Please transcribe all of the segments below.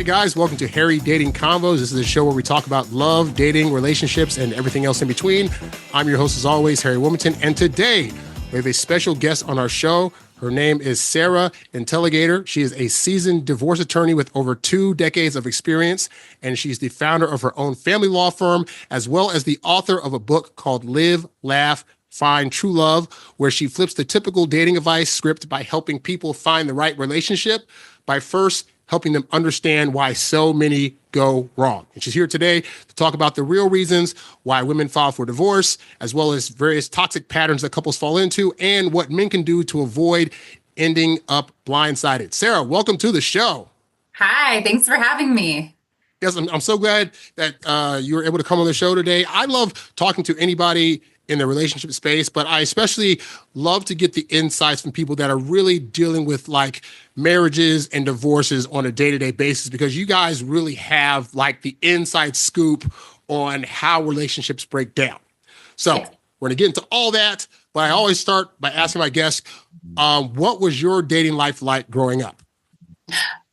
guys, welcome to Harry Dating Convos. This is a show where we talk about love, dating, relationships, and everything else in between. I'm your host, as always, Harry Wilmington, and today we have a special guest on our show. Her name is Sarah Intelligator. She is a seasoned divorce attorney with over 2 decades of experience, and she's the founder of her own family law firm, as well as the author of a book called Live, Laugh, Find True Love, where she flips the typical dating advice script by helping people find the right relationship by first helping them understand why so many go wrong. And she's here today to talk about the real reasons why women file for divorce, as well as various toxic patterns that couples fall into, and what men can do to avoid ending up blindsided. Sarah, welcome to the show. Hi, thanks for having me. Yes, I'm so glad that you were able to come on the show today. I love talking to anybody in the relationship space, but I especially love to get the insights from people that are really dealing with like marriages and divorces on a day-to-day basis, because you guys really have like the inside scoop on how relationships break down. So we're gonna get into all that, but I always start by asking my guests, what was your dating life like growing up?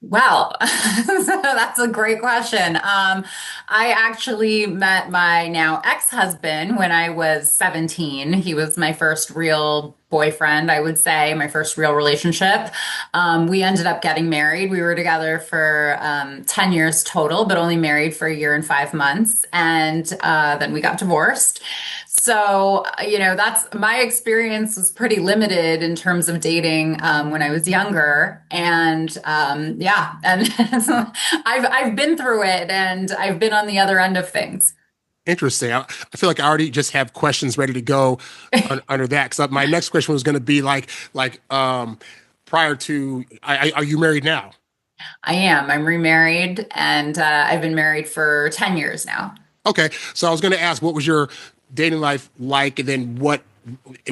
Well, that's a great question. I actually met my now ex-husband when I was 17. He was my first real boyfriend, I would say, my first real relationship. We ended up getting married. We were together for 10 years total, but only married for 1 year and 5 months. And then we got divorced. So, that's my experience was pretty limited in terms of dating when I was younger. And and I've been through it, and I've been on the other end of things. Interesting. I feel like I already just have questions ready to go under that. Because my next question was going to be prior to, are you married now? I am. I'm remarried, and I've been married for 10 years now. Okay. So I was going to ask, what was your dating life like, and then what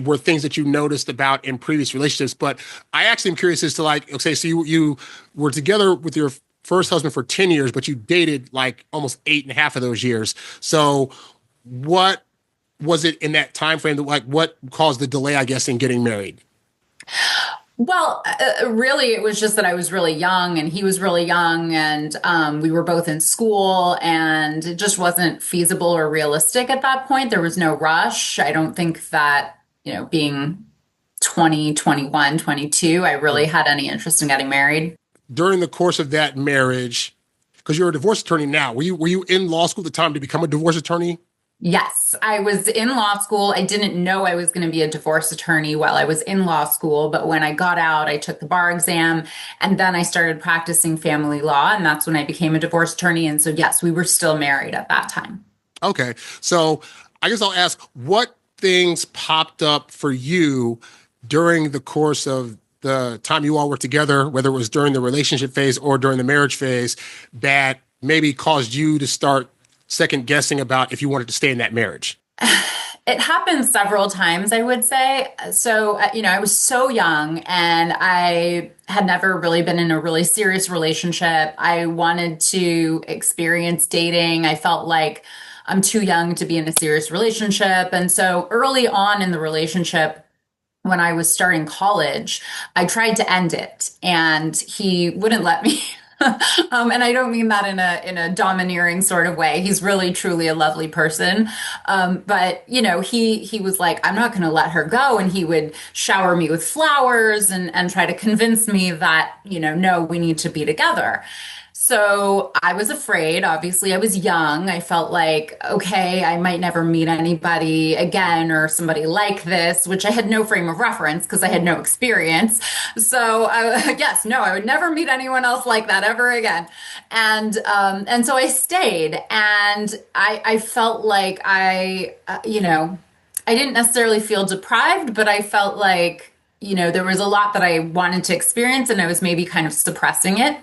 were things that you noticed about in previous relationships? But I actually am curious as to so you were together with your first husband for 10 years, but you dated like almost 8.5 of those years. So what was it in that time frame that what caused the delay, I guess, in getting married? Well, really, it was just that I was really young and he was really young, and we were both in school, and it just wasn't feasible or realistic at that point. There was no rush. I don't think that, being 20, 21, 22, I really had any interest in getting married. During the course of that marriage, because you're a divorce attorney now, were you in law school at the time to become a divorce attorney? Yes, I was in law school. I didn't know I was going to be a divorce attorney while I was in law school, but when I got out, I took the bar exam, and then I started practicing family law, and that's when I became a divorce attorney. And so, yes, we were still married at that time. Okay, so I guess I'll ask, what things popped up for you during the course of the time you all were together, whether it was during the relationship phase or during the marriage phase, that maybe caused you to start second guessing about if you wanted to stay in that marriage? It happened several times, I would say. So, I was so young, and I had never really been in a really serious relationship. I wanted to experience dating. I felt like I'm too young to be in a serious relationship. And so early on in the relationship, when I was starting college, I tried to end it, and he wouldn't let me. And I don't mean that in a domineering sort of way. He's really, truly a lovely person. But, he was like, I'm not going to let her go. And he would shower me with flowers and try to convince me that, no, we need to be together. So I was afraid. Obviously, I was young. I felt like, okay, I might never meet anybody again or somebody like this, which I had no frame of reference because I had no experience. So I would never meet anyone else like that ever again. And so I stayed, and I felt like I didn't necessarily feel deprived, but I felt like, there was a lot that I wanted to experience, and I was maybe kind of suppressing it.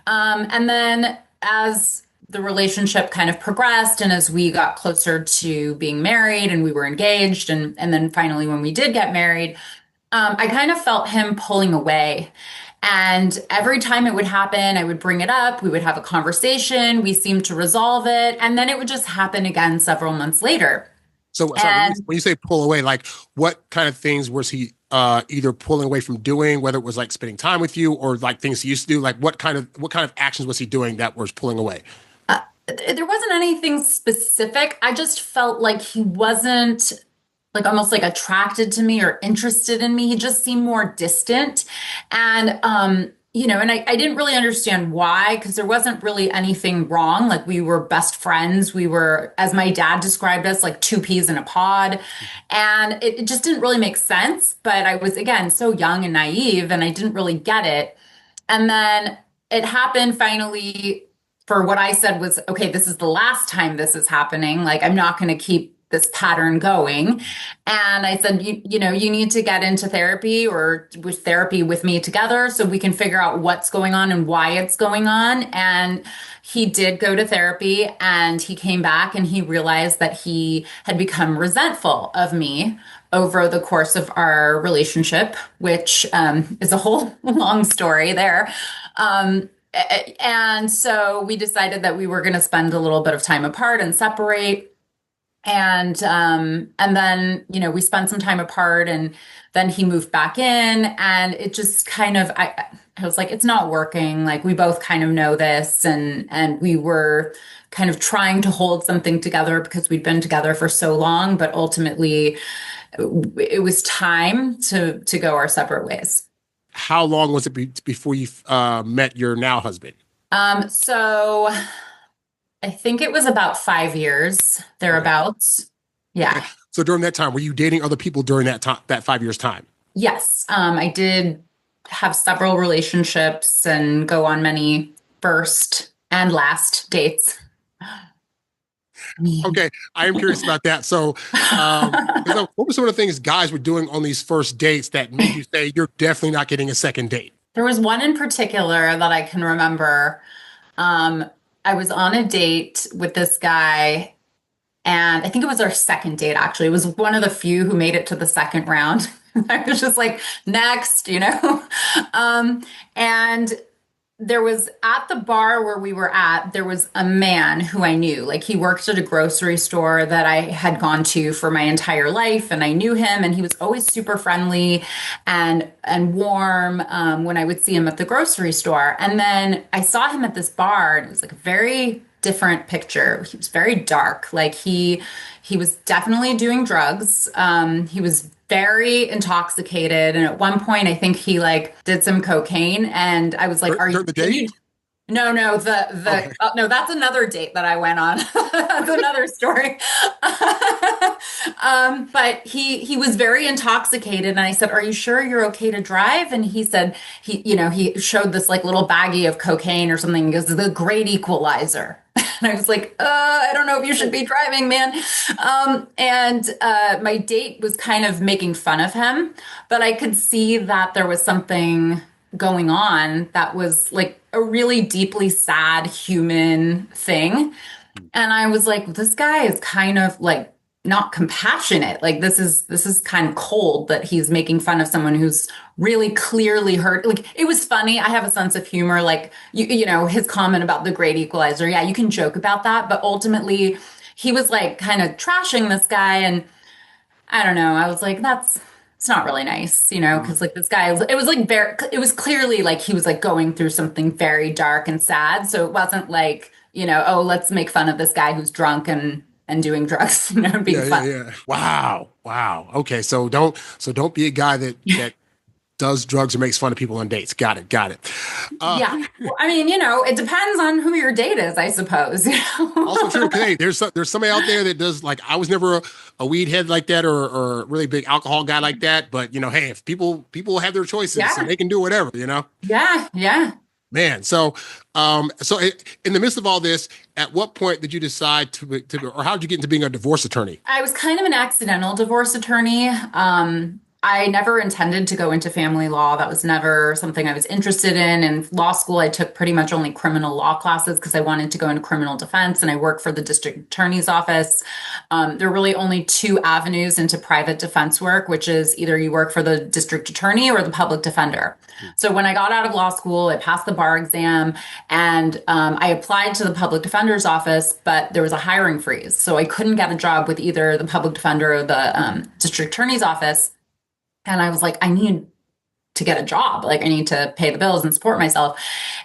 And then as the relationship kind of progressed, and as we got closer to being married and we were engaged, and then finally when we did get married, I kind of felt him pulling away. And every time it would happen, I would bring it up. We would have a conversation. We seemed to resolve it. And then it would just happen again several months later. So when you say pull away, like what kind of things was he either pulling away from doing, whether it was like spending time with you or like things he used to do? Like what kind of actions was he doing that was pulling away? There wasn't anything specific. I just felt like he wasn't like almost like attracted to me or interested in me. He just seemed more distant. And, and I didn't really understand why, because there wasn't really anything wrong. Like we were best friends. We were, as my dad described us, like two peas in a pod. And it just didn't really make sense. But I was, again, so young and naive, and I didn't really get it. And then it happened finally for what I said was, okay, this is the last time this is happening. Like, I'm not going to keep this pattern going. And I said, you need to get into therapy or with therapy with me together so we can figure out what's going on and why it's going on. And he did go to therapy, and he came back and he realized that he had become resentful of me over the course of our relationship, which is a whole long story there. And so we decided that we were going to spend a little bit of time apart and separate. And then, we spent some time apart, and then he moved back in, and it just kind of, I was like, it's not working. Like, we both kind of know this, and we were kind of trying to hold something together because we'd been together for so long, but ultimately it was time to go our separate ways. How long was it before you met your now husband? So I think it was about 5 years, thereabouts. Yeah. Okay. So during that time, were you dating other people during that time, that 5 years time? Yes. I did have several relationships and go on many first and last dates. Okay. I am curious about that. So, what were some of the things guys were doing on these first dates that made you say you're definitely not getting a second date? There was one in particular that I can remember. I was on a date with this guy, and I think it was our second date, actually. It was one of the few who made it to the second round. I was just like, next, and there was at the bar where we were at, there was a man who I knew. Like, he worked at a grocery store that I had gone to for my entire life, and I knew him, and he was always super friendly and warm when I would see him at the grocery store. And then I saw him at this bar, and it was like a very different picture. He was very dark. Like, he was definitely doing drugs. He was very intoxicated, and at one point I think he did some cocaine, and I was like, "Are you?" The date? No, Okay. no, that's another date that I went on. That's another story. But he was very intoxicated, and I said, "Are you sure you're okay to drive?" And he said he showed this little baggie of cocaine or something. He goes, "The great equalizer." And I was like, I don't know if you should be driving, man. And my date was kind of making fun of him, but I could see that there was something going on that was like a really deeply sad human thing. And I was like, this guy is kind of not compassionate. Like, this is kind of cold that he's making fun of someone who's really clearly hurt. Like, it was funny. I have a sense of humor. Like, his comment about the great equalizer. Yeah, you can joke about that. But ultimately, he was kind of trashing this guy. And I don't know. I was like, it's not really nice, because this guy, it was clearly he was going through something very dark and sad. So it wasn't oh, let's make fun of this guy who's drunk and doing drugs, being fun. Yeah. Wow. Okay. So don't be a guy that does drugs or makes fun of people on dates. Got it. Yeah. Well, I mean, it depends on who your date is, I suppose. Also true. Hey, there's somebody out there that does I was never a weed head like that or a really big alcohol guy like that. But hey, if people have their choices, and they can do whatever, Yeah. Man, so in the midst of all this, at what point did you decide to or how did you get into being a divorce attorney? I was kind of an accidental divorce attorney. I never intended to go into family law. That was never something I was interested in. In law school, I took pretty much only criminal law classes because I wanted to go into criminal defense, and I worked for the district attorney's office. There are really only two avenues into private defense work, which is either you work for the district attorney or the public defender. So when I got out of law school, I passed the bar exam, and I applied to the public defender's office, but there was a hiring freeze. So I couldn't get a job with either the public defender or the district attorney's office. And I was like, I need to get a job. Like I need to pay the bills and support myself.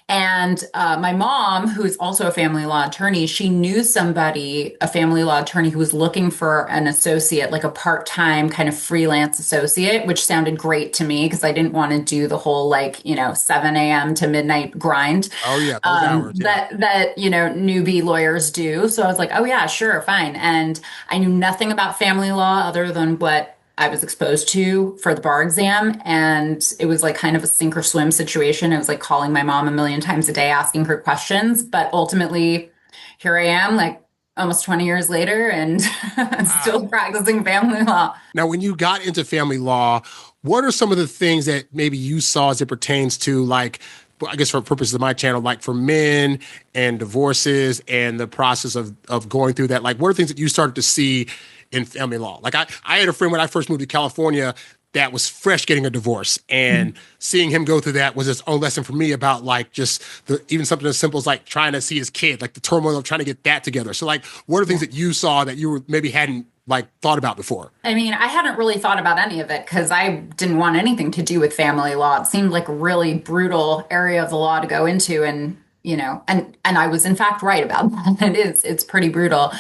And my mom, who is also a family law attorney, she knew somebody, a family law attorney, who was looking for an associate, like a part-time kind of freelance associate, which sounded great to me because I didn't want to do the whole 7 a.m. to midnight grind Oh yeah, those hours. Yeah. that newbie lawyers do. So I was like, oh yeah, sure, fine. And I knew nothing about family law other than what I was exposed to for the bar exam. And it was like kind of a sink or swim situation. It was like calling my mom a million times a day, asking her questions. But ultimately, here I am, like almost 20 years later, and Wow. still practicing family law. Now, when you got into family law, what are some of the things that maybe you saw as it pertains to, like, I guess for purposes of my channel, like for men and divorces and the process of going through that? Like, what are things that you started to see in family law? Like, I had a friend when I first moved to California that was fresh getting a divorce, and seeing him go through that was his own lesson for me about like just even something as simple as like trying to see his kid, like the turmoil of trying to get that together. So like, what are things that you saw that you were maybe hadn't like thought about before? I mean, I hadn't really thought about any of it because I didn't want anything to do with family law. It seemed like a really brutal area of the law to go into, and and I was in fact right about that. It's pretty brutal.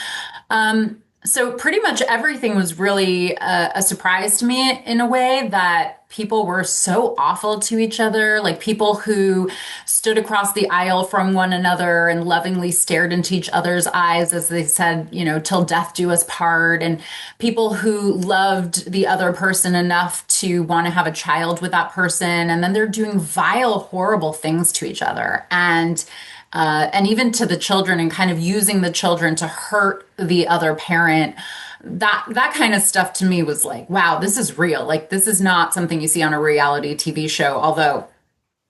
So pretty much everything was really a surprise to me in a way that people were so awful to each other, like people who stood across the aisle from one another and lovingly stared into each other's eyes as they said, till death do us part, and people who loved the other person enough to want to have a child with that person, and then they're doing vile, horrible things to each other. And even to the children, and kind of using the children to hurt the other parent. That kind of stuff to me was like, wow, this is real. Like this is not something you see on a reality TV show, although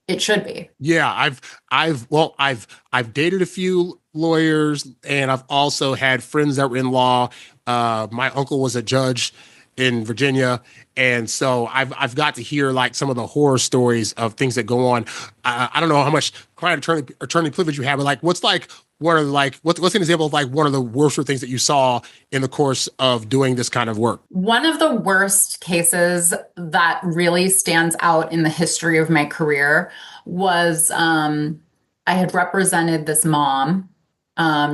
it should be. Yeah, I've dated a few lawyers, and I've also had friends that were in law. My uncle was a judge in Virginia, and so I've got to hear like some of the horror stories of things that go on. I don't know how much client attorney privilege you have, but like what's like what are like what's an example of like one of the worst things that you saw in the course of doing this kind of work? One of the worst cases that really stands out in the history of my career was I had represented this mom.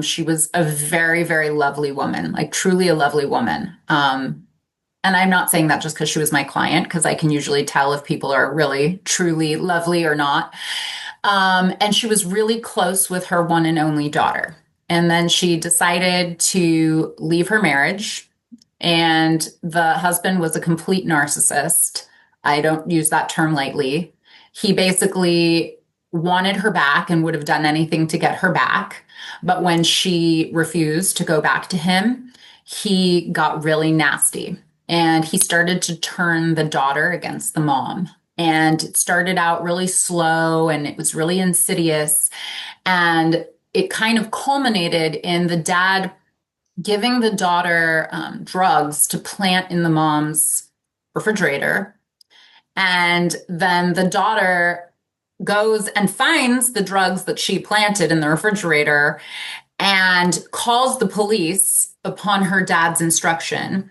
She was a very, very lovely woman, like truly a lovely woman. And I'm not saying that just because she was my client, because I can usually tell if people are really, truly lovely or not. And she was really close with her one and only daughter. And then she decided to leave her marriage. And the husband was a complete narcissist. I don't use that term lightly. He basically wanted her back and would have done anything to get her back. But when she refused to go back to him, he got really nasty. And he started to turn the daughter against the mom. And it started out really slow and it was really insidious. And it kind of culminated in the dad giving the daughter drugs to plant in the mom's refrigerator. And then the daughter goes and finds the drugs that she planted in the refrigerator and calls the police upon her dad's instruction.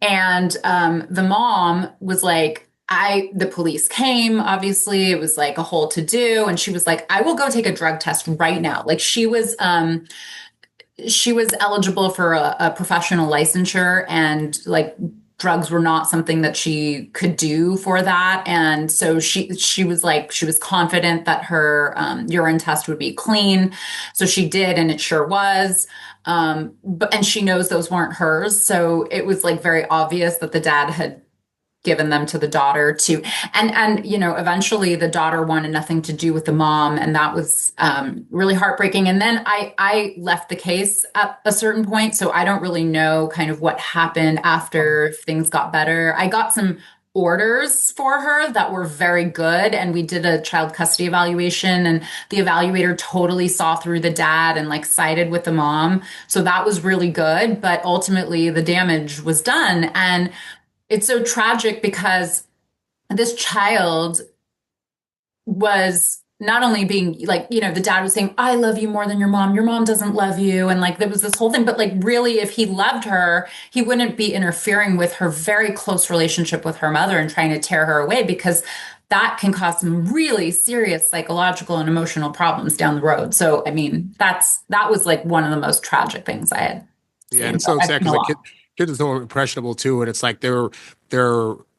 And the mom was like, the police came, obviously, it was like a whole to do. And she was like, I will go take a drug test right now. Like she was eligible for a professional licensure, and like drugs were not something that she could do for that. And so she was like, she was confident that her urine test would be clean. So she did, and it sure was. And she knows those weren't hers. So it was like very obvious that the dad had given them to the daughter too. And eventually the daughter wanted nothing to do with the mom. And that was really heartbreaking. And then I left the case at a certain point. So I don't really know kind of what happened after things got better. I got some orders for her that were very good, and we did a child custody evaluation, and the evaluator totally saw through the dad and like sided with the mom. So that was really good, but ultimately the damage was done. And it's so tragic because this child was not only being like, the dad was saying, I love you more than your mom doesn't love you. And like, there was this whole thing, but like, really, if he loved her, he wouldn't be interfering with her very close relationship with her mother and trying to tear her away, because that can cause some really serious psychological and emotional problems down the road. So, I mean, that was like one of the most tragic things I had Yeah, seen. and it's So so I've sad seen a because like lot. kids are so impressionable too, and it's like they're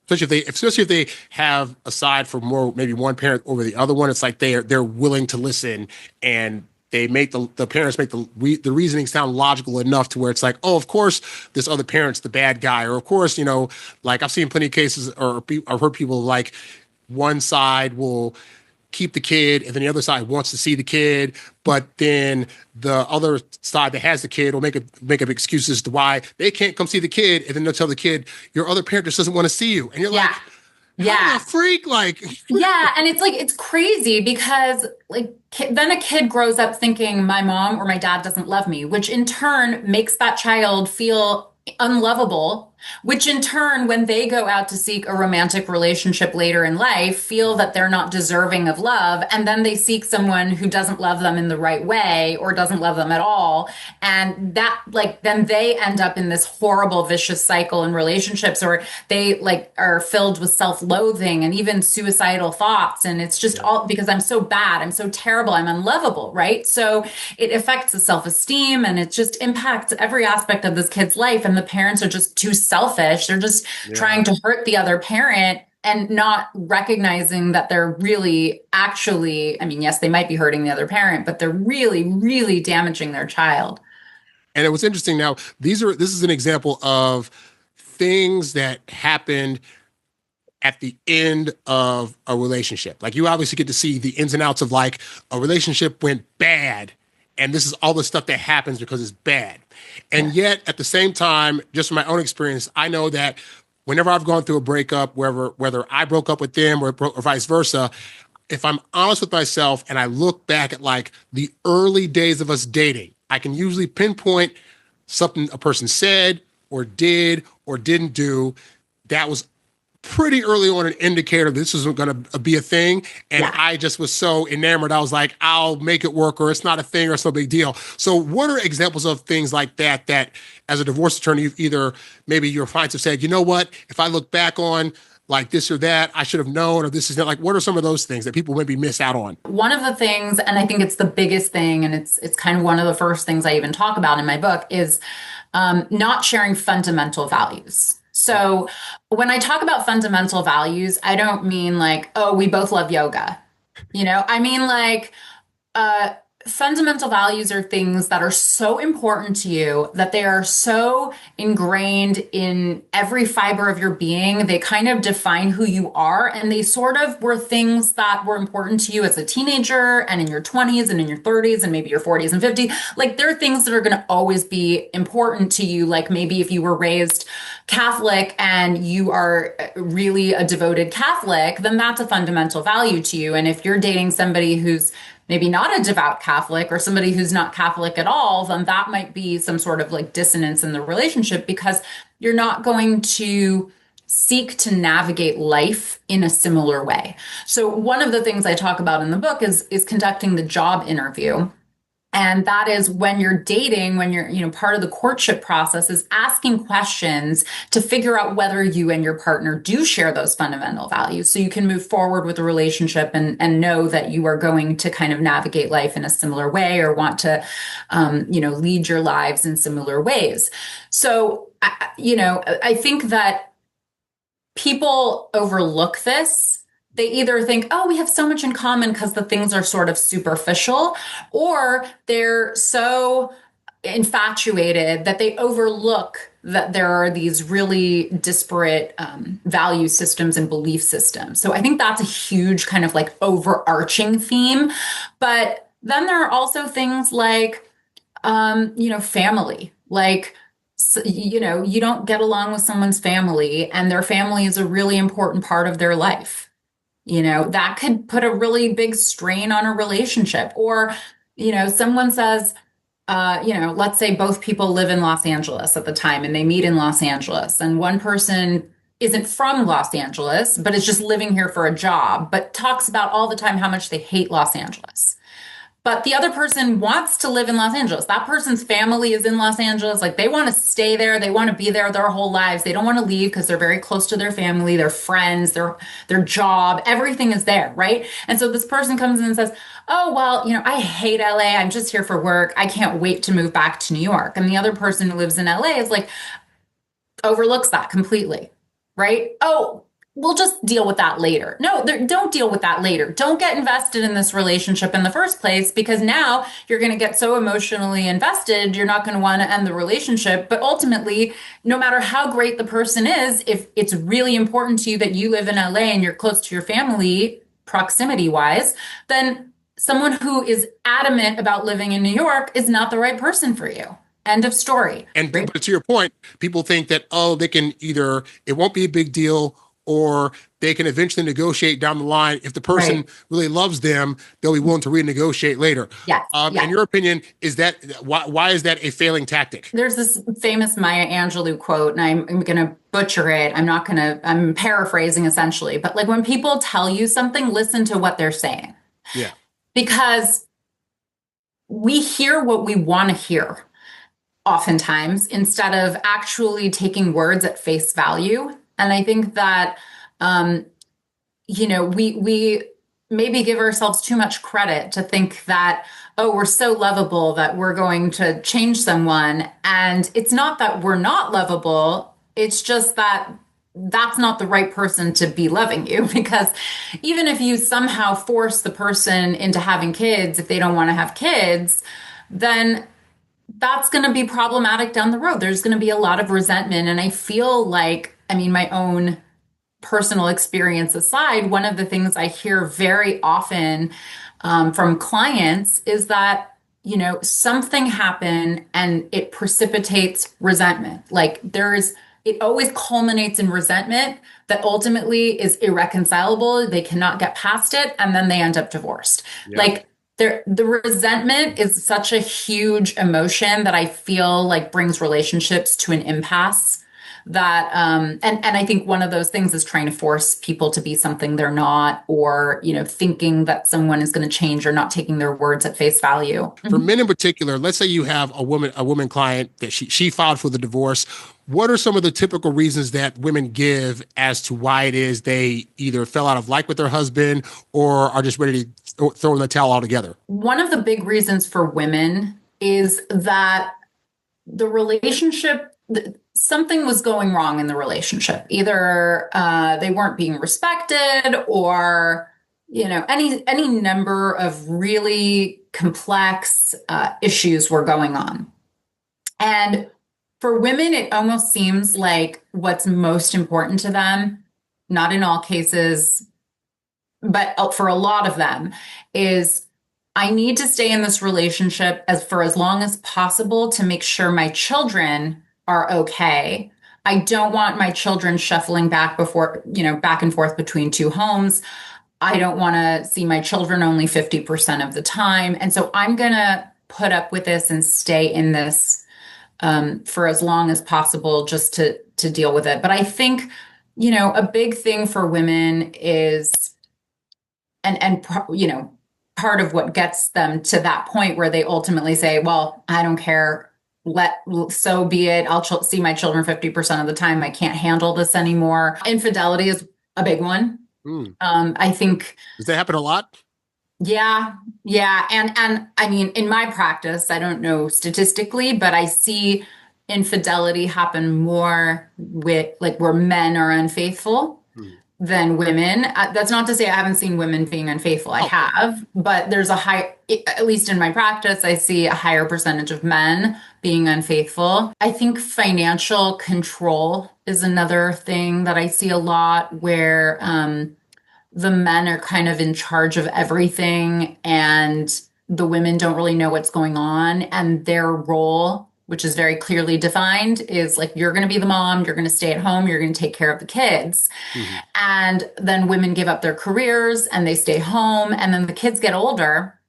especially if they have a side for more maybe one parent over the other one. It's like they're willing to listen, and they make the parents make the reasoning sound logical enough to where it's like, oh, of course this other parent's the bad guy, or of course, like I've seen plenty of cases, or I've heard people like one side will keep the kid and then the other side wants to see the kid, but then the other side that has the kid will make up excuses as to why they can't come see the kid, and then they'll tell the kid your other parent just doesn't want to see you, and you're like, Yeah. how Yeah. the freak, like. Yeah, and it's like it's crazy because like then a kid grows up thinking my mom or my dad doesn't love me, which in turn makes that child feel unlovable, which in turn, when they go out to seek a romantic relationship later in life, feel that they're not deserving of love, and then they seek someone who doesn't love them in the right way or doesn't love them at all, and that like then they end up in this horrible vicious cycle in relationships, or they like are filled with self-loathing and even suicidal thoughts, and it's just all because I'm so bad, I'm so terrible, I'm unlovable, right? So it affects the self-esteem, and it just impacts every aspect of this kid's life, and the parents are just too selfish. They're just Yeah. trying to hurt the other parent and not recognizing that they're really actually, I mean, yes, they might be hurting the other parent, but they're really, really damaging their child. And it was interesting. Now, this is an example of things that happened at the end of a relationship. Like you obviously get to see the ins and outs of like a relationship went bad, and this is all the stuff that happens because it's bad. And yet at the same time, just from my own experience, I know that whenever I've gone through a breakup, whether I broke up with them or vice versa, if I'm honest with myself and I look back at like the early days of us dating, I can usually pinpoint something a person said or did or didn't do that was pretty early on an indicator this isn't going to be a thing. And Yeah. I just was so enamored. I was like, I'll make it work, or it's not a thing, or it's no big deal. So what are examples of things like that as a divorce attorney, either maybe your clients have said, you know what, if I look back on like this or that, I should have known, or this is not, like, what are some of those things that people maybe miss out on? One of the things, and I think it's the biggest thing, and it's kind of one of the first things I even talk about in my book, is not sharing fundamental values. So when I talk about fundamental values, I don't mean like, oh, we both love yoga. I mean like uh, fundamental values are things that are so important to you that they are so ingrained in every fiber of your being. They kind of define who you are. And they sort of were things that were important to you as a teenager and in your 20s and in your 30s and maybe your 40s and 50s. Like there are things that are going to always be important to you. Like maybe if you were raised Catholic and you are really a devoted Catholic, then that's a fundamental value to you. And if you're dating somebody who's maybe not a devout Catholic or somebody who's not Catholic at all, then that might be some sort of like dissonance in the relationship because you're not going to seek to navigate life in a similar way. So one of the things I talk about in the book is conducting the job interview. And that is when you're dating, when you're, part of the courtship process is asking questions to figure out whether you and your partner do share those fundamental values. So you can move forward with the relationship and know that you are going to kind of navigate life in a similar way or want to, lead your lives in similar ways. So, I think that people overlook this. They either think, oh, we have so much in common because the things are sort of superficial, or they're so infatuated that they overlook that there are these really disparate value systems and belief systems. So I think that's a huge kind of like overarching theme. But then there are also things like, family, like, you don't get along with someone's family and their family is a really important part of their life. That could put a really big strain on a relationship. Or, someone says, let's say both people live in Los Angeles at the time and they meet in Los Angeles and one person isn't from Los Angeles, but is just living here for a job, but talks about all the time how much they hate Los Angeles. But the other person wants to live in Los Angeles. That person's family is in Los Angeles. Like they want to stay there. They want to be there their whole lives. They don't want to leave because they're very close to their family, their friends, their job. Everything is there, right? And so this person comes in and says, "Oh, well, I hate LA. I'm just here for work. I can't wait to move back to New York." And the other person who lives in LA is like, overlooks that completely, right? Oh, we'll just deal with that later. No, don't deal with that later. Don't get invested in this relationship in the first place, because now you're going to get so emotionally invested, you're not going to want to end the relationship. But ultimately, no matter how great the person is, if it's really important to you that you live in LA and you're close to your family, proximity wise, then someone who is adamant about living in New York is not the right person for you. End of story. And but to your point, people think that, they can either, it won't be a big deal, or they can eventually negotiate down the line. If the person really loves them, they'll be willing to renegotiate later. Yes. In your opinion, is that why is that a failing tactic? There's this famous Maya Angelou quote, and I'm going to butcher it. I'm paraphrasing essentially, but like when people tell you something, listen to what they're saying. Yeah. Because we hear what we want to hear oftentimes instead of actually taking words at face value. And I think that, we maybe give ourselves too much credit to think that, oh, we're so lovable that we're going to change someone. And it's not that we're not lovable. It's just that that's not the right person to be loving you, because even if you somehow force the person into having kids, if they don't want to have kids, then that's going to be problematic down the road. There's going to be a lot of resentment. And I feel like, my own personal experience aside, one of the things I hear very often from clients is that, something happened and it precipitates resentment. Like it always culminates in resentment that ultimately is irreconcilable. They cannot get past it. And then they end up divorced. Yeah. Like the resentment is such a huge emotion that I feel like brings relationships to an impasse. That and I think one of those things is trying to force people to be something they're not, or thinking that someone is going to change, or not taking their words at face value. For men in particular, let's say you have a woman client that she filed for the divorce. What are some of the typical reasons that women give as to why it is they either fell out of like with their husband or are just ready to throw in the towel altogether? One of the big reasons for women is that the relationship, something was going wrong in the relationship. Either they weren't being respected, or any number of really complex issues were going on. And for women, it almost seems like what's most important to them, not in all cases, but for a lot of them, is I need to stay in this relationship for as long as possible to make sure my children are okay. I don't want my children shuffling back and forth between two homes. I don't want to see my children only 50% of the time. And so I'm going to put up with this and stay in this for as long as possible, just to deal with it. But I think, a big thing for women is, part of what gets them to that point where they ultimately say, well, I don't care. So be it. I'll see my children 50% of the time. I can't handle this anymore. Infidelity is a big one. I think. Does that happen a lot? Yeah. And in my practice, I don't know statistically, but I see infidelity happen more with where men are unfaithful than women. That's not to say I haven't seen women being unfaithful. I have, but there's at least in my practice, I see a higher percentage of men being unfaithful. I think financial control is another thing that I see a lot, where the men are kind of in charge of everything and the women don't really know what's going on. And their role, which is very clearly defined, is you're going to be the mom, you're going to stay at home, you're going to take care of the kids. Mm-hmm. And then women give up their careers and they stay home. And then the kids get older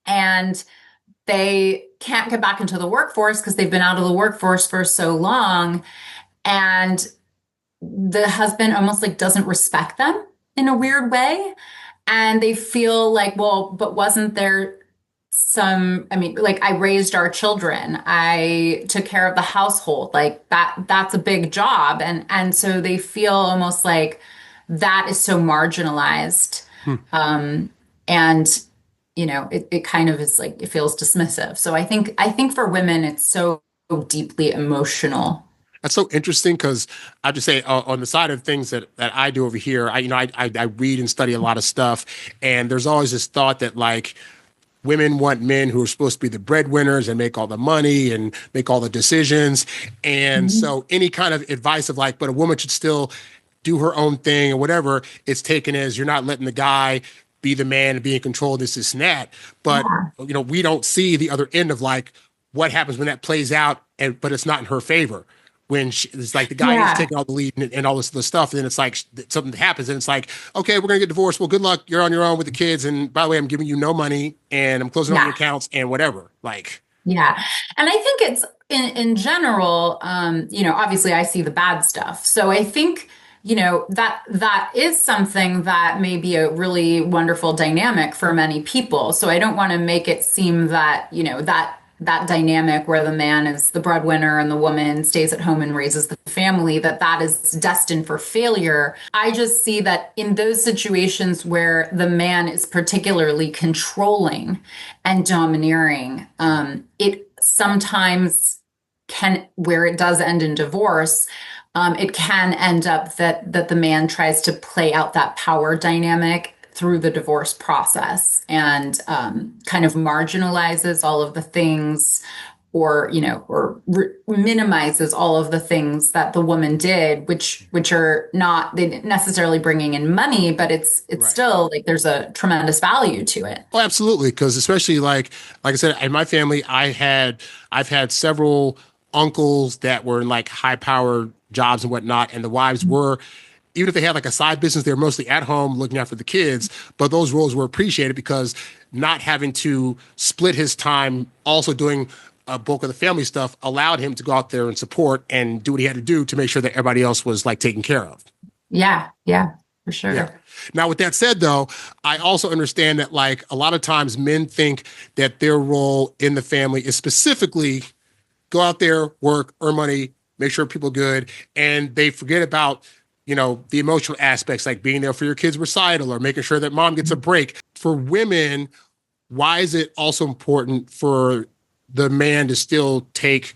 and they can't get back into the workforce because they've been out of the workforce for so long. And the husband almost like doesn't respect them in a weird way. And they feel like, well, but wasn't there I mean, like I raised our children, I took care of the household, like that's a big job. And so they feel almost like that is so marginalized. Hmm. And it kind of is like it feels dismissive. So I think for women it's so deeply emotional. That's so interesting because I have to say, on the side of things that I do over here, I read and study a lot of stuff, and there's always this thought that like women want men who are supposed to be the breadwinners and make all the money and make all the decisions, and Mhm. so any kind of advice of like, but a woman should still do her own thing or whatever, it's taken as you're not letting the guy be the man and be in control of this and that. But Yeah. we don't see the other end of like what happens when that plays out, and but it's not in her favor when it's like the guy is Yeah. taking all the lead and all this other stuff. And then it's like something happens and it's like, okay, we're going to get divorced. Well, good luck. You're on your own with the kids. And by the way, I'm giving you no money and I'm closing all your Yeah. accounts and whatever. Like, Yeah. And I think it's in general, obviously I see the bad stuff. So I think, that is something that may be a really wonderful dynamic for many people. So I don't want to make it seem that, that dynamic where the man is the breadwinner and the woman stays at home and raises the family, that is destined for failure. I just see that in those situations where the man is particularly controlling and domineering, it sometimes can, where it does end in divorce, it can end up that the man tries to play out that power dynamic through the divorce process and kind of marginalizes all of the things or minimizes all of the things that the woman did, which are not they didn't necessarily bringing in money, but it's right. still like there's a tremendous value to it. Oh, absolutely. Because especially like I said, in my family, I've had several uncles that were in like high powered jobs and whatnot, and the wives were, even if they had like a side business, they were mostly at home looking after the kids. But those roles were appreciated because not having to split his time, also doing a bulk of the family stuff, allowed him to go out there and support and do what he had to do to make sure that everybody else was like taken care of. Yeah, yeah, for Yeah. sure. Now, with that said, though, I also understand that like a lot of times men think that their role in the family is specifically go out there, work, earn money, make sure people are good, and they forget about the emotional aspects like being there for your kids' recital or making sure that mom gets a break. For women, why is it also important for the man to still take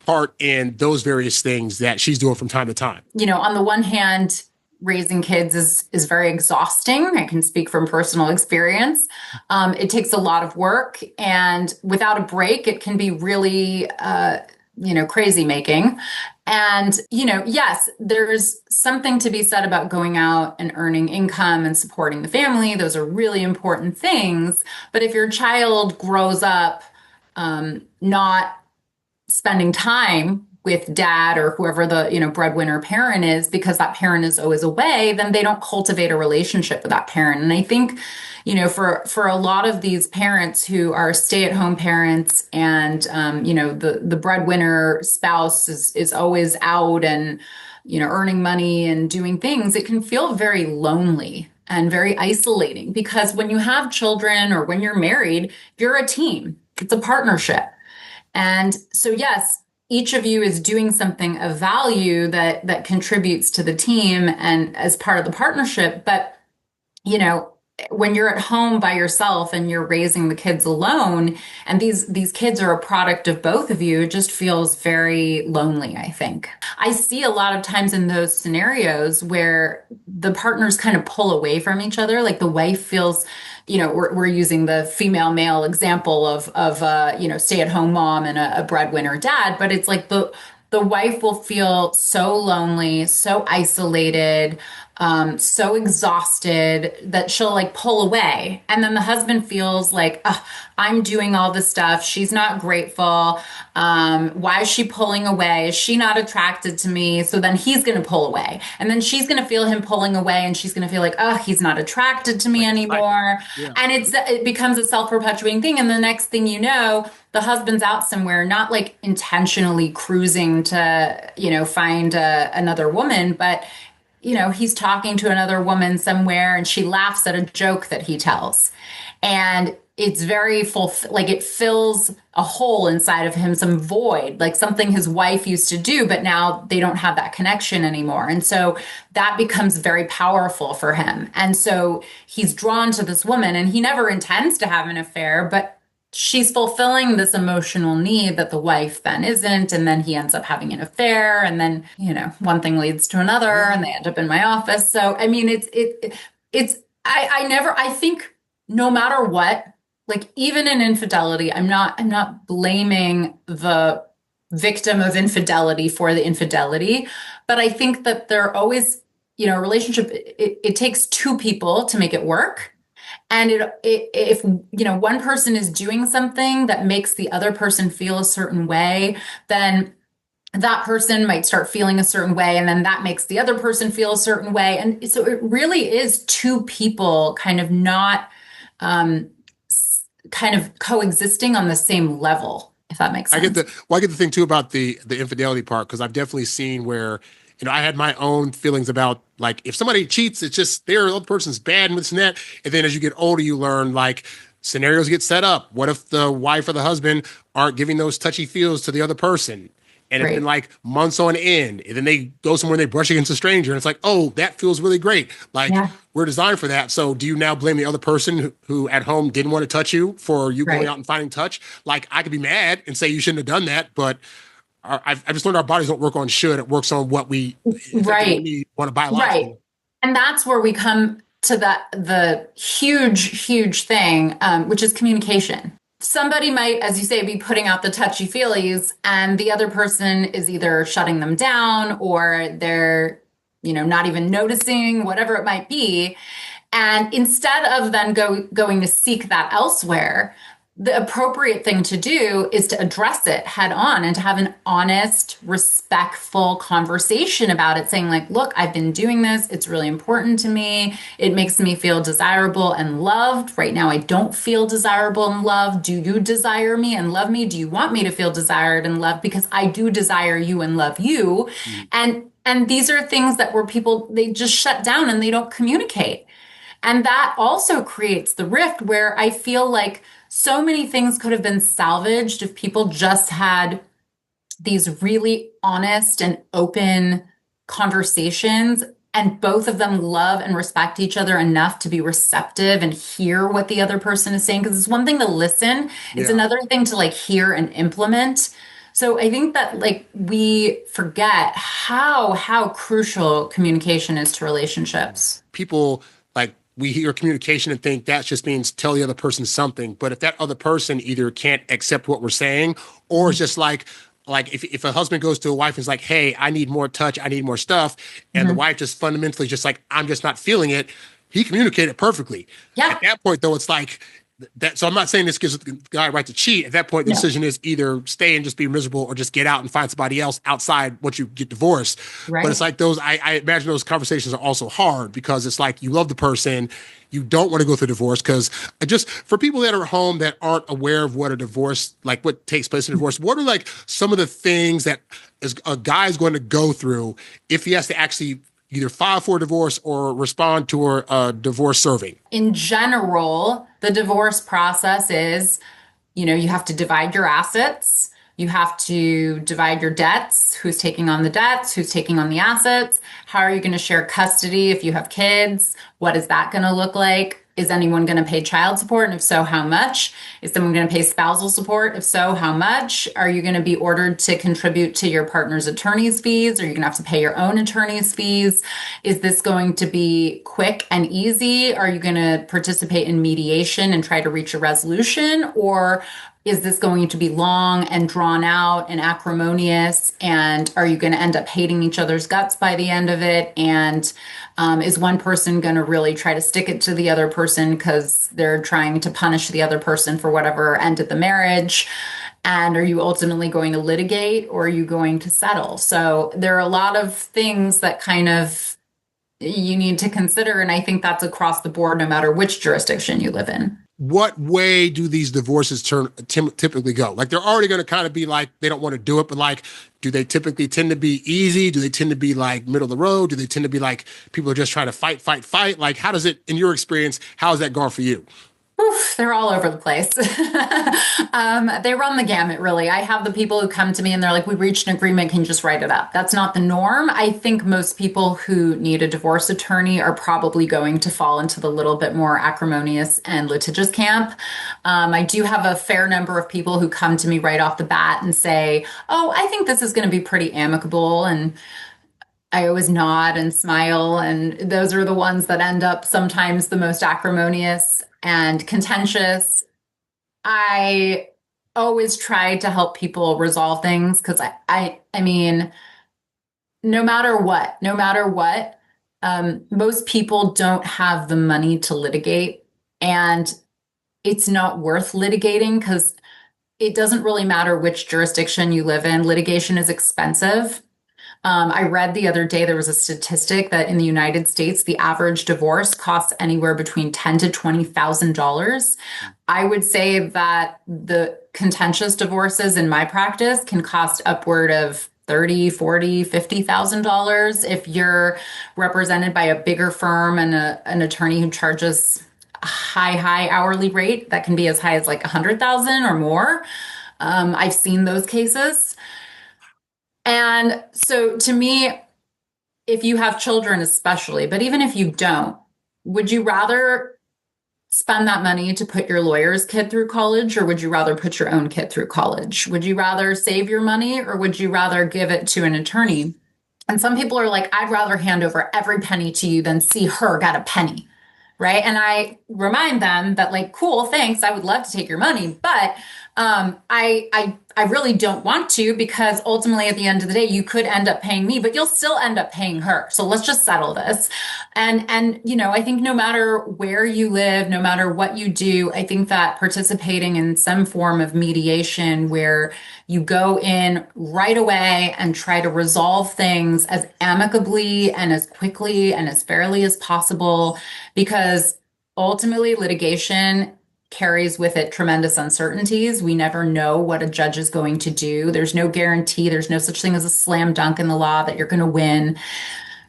part in those various things that she's doing from time to time? On the one hand, raising kids is very exhausting. I can speak from personal experience. It takes a lot of work, and without a break, it can be really, crazy making. And, yes, there's something to be said about going out and earning income and supporting the family. Those are really important things. But if your child grows up not spending time with dad or whoever the breadwinner parent is because that parent is always away, then they don't cultivate a relationship with that parent. And I think for a lot of these parents who are stay-at-home parents and the breadwinner spouse is always out and earning money and doing things, it can feel very lonely and very isolating because when you have children or when you're married, you're a team. It's a partnership. And so, yes, each of you is doing something of value that contributes to the team and as part of the partnership. But, when you're at home by yourself and you're raising the kids alone, and these kids are a product of both of you, it just feels very lonely, I think. I see a lot of times in those scenarios where the partners kind of pull away from each other, like the wife feels we're using the female male example of stay-at-home mom and a breadwinner dad, but it's like the wife will feel so lonely, so isolated, so exhausted that she'll like pull away. And then the husband feels like, "Ugh, I'm doing all this stuff. She's not grateful. Why is she pulling away? Is she not attracted to me?" So then he's going to pull away. And then she's going to feel him pulling away and she's going to feel like, "Oh, he's not attracted to me anymore." Yeah. And it becomes a self-perpetuating thing. And the next thing you know, the husband's out somewhere, not like intentionally cruising to, find another woman, but he's talking to another woman somewhere and she laughs at a joke that he tells. And it's very full, like it fills a hole inside of him, some void, like something his wife used to do, but now they don't have that connection anymore. And so that becomes very powerful for him. And so he's drawn to this woman and he never intends to have an affair, but she's fulfilling this emotional need that the wife then isn't. And then he ends up having an affair. And then, one thing leads to another and they end up in my office. So, I mean, I think no matter what, like even in infidelity, I'm not blaming the victim of infidelity for the infidelity, but I think that they're always, a relationship, it takes two people to make it work. And if one person is doing something that makes the other person feel a certain way, then that person might start feeling a certain way, and then that makes the other person feel a certain way. And so it really is two people kind of not kind of coexisting on the same level, if that makes sense. I get the thing too about the infidelity part, because I've definitely seen where I had my own feelings about, like, if somebody cheats, it's just the other person's bad and this and that. And then as you get older, you learn, like, scenarios get set up. What if the wife or the husband aren't giving those touchy feels to the other person? And it's been like months on end. And then they go somewhere and they brush against a stranger. And it's like, oh, that feels really great. Like, we're designed for that. So do you now blame the other person who at home didn't want to touch you for you going out and finding touch? Like, I could be mad and say you shouldn't have done that, but I've just learned our bodies don't work on should. It works on what we want to biologically. Right. And that's where we come to the huge thing, which is communication. Somebody might, as you say, be putting out the touchy feelies, and the other person is either shutting them down or they're, not even noticing, whatever it might be. And instead of then going to seek that elsewhere, the appropriate thing to do is to address it head on and to have an honest, respectful conversation about it, saying like, look, I've been doing this. It's really important to me. It makes me feel desirable and loved. Right now, I don't feel desirable and loved. Do you desire me and love me? Do you want me to feel desired and loved? Because I do desire you and love you. And these are things that where people, they just shut down and they don't communicate. And that also creates the rift where I feel like so many things could have been salvaged if people just had these really honest and open conversations, and both of them love and respect each other enough to be receptive and hear what the other person is saying. Because it's one thing to listen, it's another thing to like hear and implement. So I think that like we forget how crucial communication is to relationships. People like, we hear communication and think that just means tell the other person something. But if that other person either can't accept what we're saying, or it's just like if a husband goes to a wife and is like, hey, I need more touch, I need more stuff. And the wife just fundamentally just like, I'm just not feeling it. He communicated perfectly. Yeah. At that point, though, it's like that. So I'm not saying this gives the guy a right to cheat. At that point, the decision is either stay and just be miserable or just get out and find somebody else outside once you get divorced. Right. But it's like those, I imagine those conversations are also hard because it's like you love the person. You don't want to go through divorce, because just for people that are at home that aren't aware of what a divorce, like what takes place in divorce, what are like some of the things that a guy is going to go through if he has to actually either file for a divorce or respond to a divorce serving? In general, the divorce process is, you have to divide your assets. You have to divide your debts. Who's taking on the debts? Who's taking on the assets? How are you going to share custody if you have kids? What is that going to look like? Is anyone going to pay child support? And if so, how much? Is someone going to pay spousal support? If so, how much? Are you going to be ordered to contribute to your partner's attorney's fees? Are you going to have to pay your own attorney's fees? Is this going to be quick and easy? Are you going to participate in mediation and try to reach a resolution? Or is this going to be long and drawn out and acrimonious? And are you going to end up hating each other's guts by the end of it? And is one person going to really try to stick it to the other person because they're trying to punish the other person for whatever ended the marriage? And are you ultimately going to litigate, or are you going to settle? So there are a lot of things that kind of you need to consider. And I think that's across the board, no matter which jurisdiction you live in. What way do these divorces typically go? Like, they're already going to kind of be like, they don't want to do it, but like, do they typically tend to be easy? Do they tend to be like middle of the road? Do they tend to be like people are just trying to fight? Like, how does it, in your experience, how has that gone for you? Oof, they're all over the place. They run the gamut, really. I have the people who come to me and they're like, we reached an agreement, can you just write it up? That's not the norm. I think most people who need a divorce attorney are probably going to fall into the little bit more acrimonious and litigious camp. I do have a fair number of people who come to me right off the bat and say, oh, I think this is going to be pretty amicable. And I always nod and smile, and those are the ones that end up sometimes the most acrimonious and contentious. I always try to help people resolve things because I mean, no matter what, most people don't have the money to litigate, and it's not worth litigating because it doesn't really matter which jurisdiction you live in. Litigation is expensive. I read the other day there was a statistic that in the United States, the average divorce costs anywhere between $10,000 to $20,000. I would say that the contentious divorces in my practice can cost upward of $30,000, $40,000, $50,000 if you're represented by a bigger firm and an attorney who charges a high hourly rate that can be as high as like $100,000 or more. I've seen those cases. And so to me, if you have children especially, but even if you don't, would you rather spend that money to put your lawyer's kid through college, or would you rather put your own kid through college? Would you rather save your money, or would you rather give it to an attorney? And some people are like, I'd rather hand over every penny to you than see her get a penny, right? And I remind them that, like, cool, thanks, I would love to take your money, but I really don't want to, because ultimately at the end of the day, you could end up paying me, but you'll still end up paying her. So let's just settle this. And you know, I think no matter where you live, no matter what you do, I think that participating in some form of mediation where you go in right away and try to resolve things as amicably and as quickly and as fairly as possible, because ultimately litigation carries with it tremendous uncertainties. We never know what a judge is going to do. There's no guarantee. There's no such thing as a slam dunk in the law that you're going to win.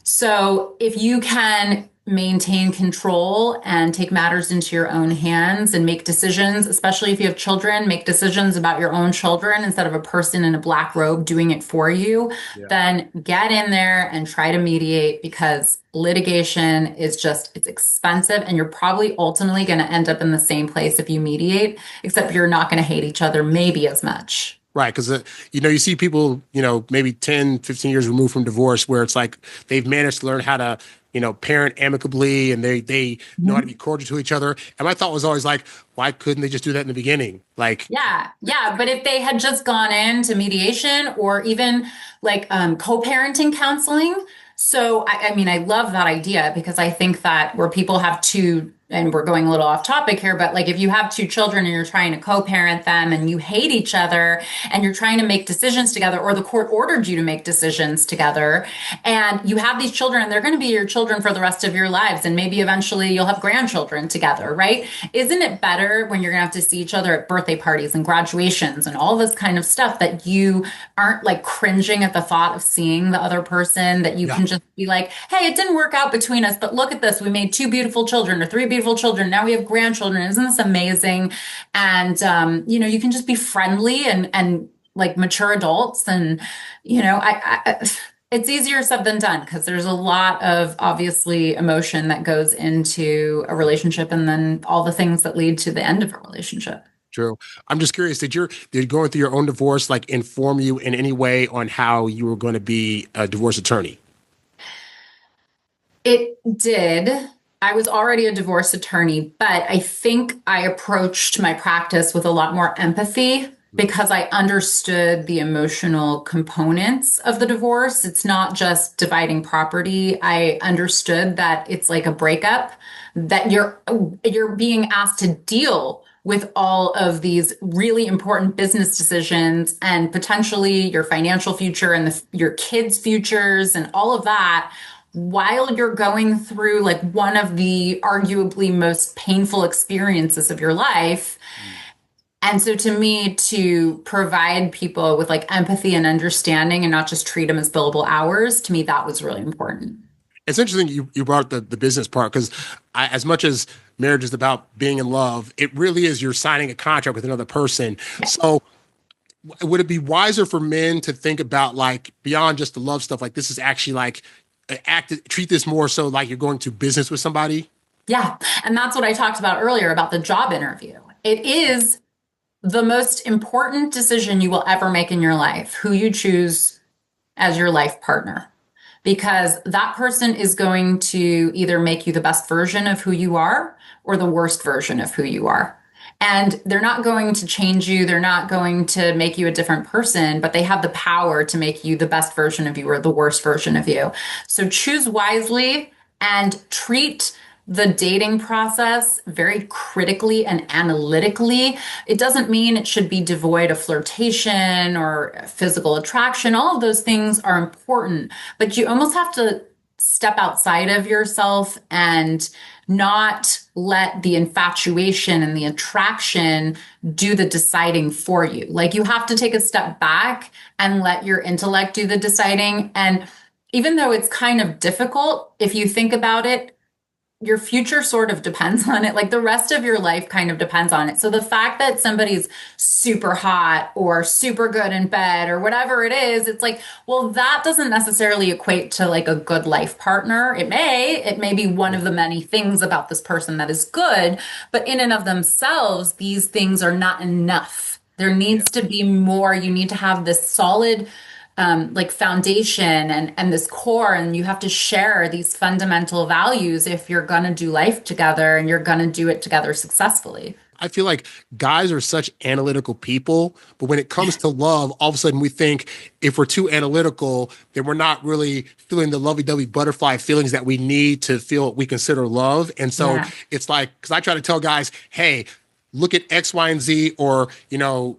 So if you can maintain control and take matters into your own hands and make decisions, especially if you have children, make decisions about your own children instead of a person in a black robe doing it for you, then get in there and try to mediate, because litigation is just, it's expensive, and you're probably ultimately going to end up in the same place if you mediate, except you're not going to hate each other maybe as much. Right. Because, you know, you see people, you know, maybe 10, 15 years removed from divorce where it's like they've managed to learn how to, you know, parent amicably, and they know how to be cordial to each other. And my thought was always like, why couldn't they just do that in the beginning? Like, yeah. But if they had just gone into mediation or even like co-parenting counseling. So, I mean, I love that idea, because I think that where people have two, and we're going a little off topic here, but like if you have two children and you're trying to co-parent them and you hate each other and you're trying to make decisions together, or the court ordered you to make decisions together, and you have these children, they're going to be your children for the rest of your lives, and maybe eventually you'll have grandchildren together, right? Isn't it better when you're going to have to see each other at birthday parties and graduations and all this kind of stuff, that you aren't like cringing at the thought of seeing the other person, that you can just be like, hey, it didn't work out between us, but look at this, we made 2 beautiful children or 3 beautiful children. Now we have grandchildren. Isn't this amazing? And, you know, you can just be friendly and like mature adults. And, you know, it's easier said than done, because there's a lot of obviously emotion that goes into a relationship, and then all the things that lead to the end of a relationship. True. I'm just curious, did going through your own divorce like inform you in any way on how you were going to be a divorce attorney? It did. I was already a divorce attorney, but I think I approached my practice with a lot more empathy because I understood the emotional components of the divorce. It's not just dividing property. I understood that it's like a breakup, that you're being asked to deal with all of these really important business decisions and potentially your financial future and your kids' futures and all of that while you're going through like one of the arguably most painful experiences of your life. And so to me, to provide people with like empathy and understanding and not just treat them as billable hours, to me, that was really important. It's interesting you brought the business part, because as much as marriage is about being in love, it really is you're signing a contract with another person. So would it be wiser for men to think about like beyond just the love stuff, like this is actually like treat this more so like you're going to business with somebody? Yeah. And that's what I talked about earlier about the job interview. It is the most important decision you will ever make in your life, who you choose as your life partner, because that person is going to either make you the best version of who you are or the worst version of who you are. And they're not going to change you. They're not going to make you a different person, but they have the power to make you the best version of you or the worst version of you. So choose wisely and treat the dating process very critically and analytically. It doesn't mean it should be devoid of flirtation or physical attraction. All of those things are important, but you almost have to step outside of yourself and not let the infatuation and the attraction do the deciding for you. Like you have to take a step back and let your intellect do the deciding. And even though it's kind of difficult, if you think about it, your future sort of depends on it. Like the rest of your life kind of depends on it. So the fact that somebody's super hot or super good in bed or whatever it is, it's like, well, that doesn't necessarily equate to like a good life partner. It may be one of the many things about this person that is good, but in and of themselves, these things are not enough. There needs to be more. You need to have this solid like foundation and this core, and you have to share these fundamental values if you're going to do life together and you're going to do it together successfully. I feel like guys are such analytical people, but when it comes to love, all of a sudden we think if we're too analytical, then we're not really feeling the lovey-dovey butterfly feelings that we need to feel what we consider love. And so it's like, because I try to tell guys, hey, look at X, Y, and Z, or,